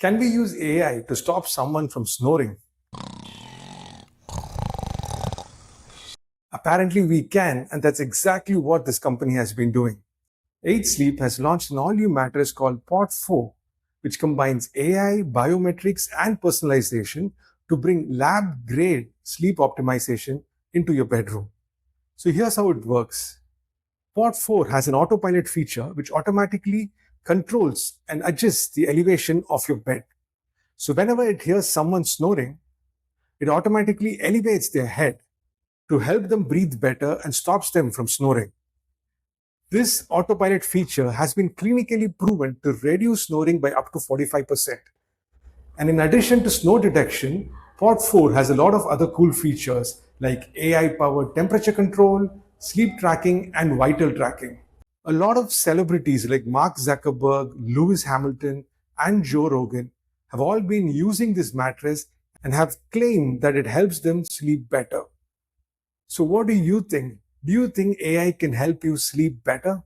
Can we use AI to stop someone from snoring? Apparently, we can, and that's exactly what this company has been doing. 8 Sleep has launched an all new mattress called Pod 4, which combines AI, biometrics, and personalization to bring lab grade sleep optimization into your bedroom. So, here's how it works. Pod 4 has an autopilot feature which automatically controls and adjusts the elevation of your bed. So, whenever it hears someone snoring, it automatically elevates their head to help them breathe better and stops them from snoring. This autopilot feature has been clinically proven to reduce snoring by up to 45%. And in addition to snore detection, Pod 4 has a lot of other cool features like AI powered temperature control, sleep tracking, and vital tracking. A lot of celebrities like Mark Zuckerberg, Lewis Hamilton, and Joe Rogan have all been using this mattress and have claimed that it helps them sleep better. So, what do you think? Do you think AI can help you sleep better?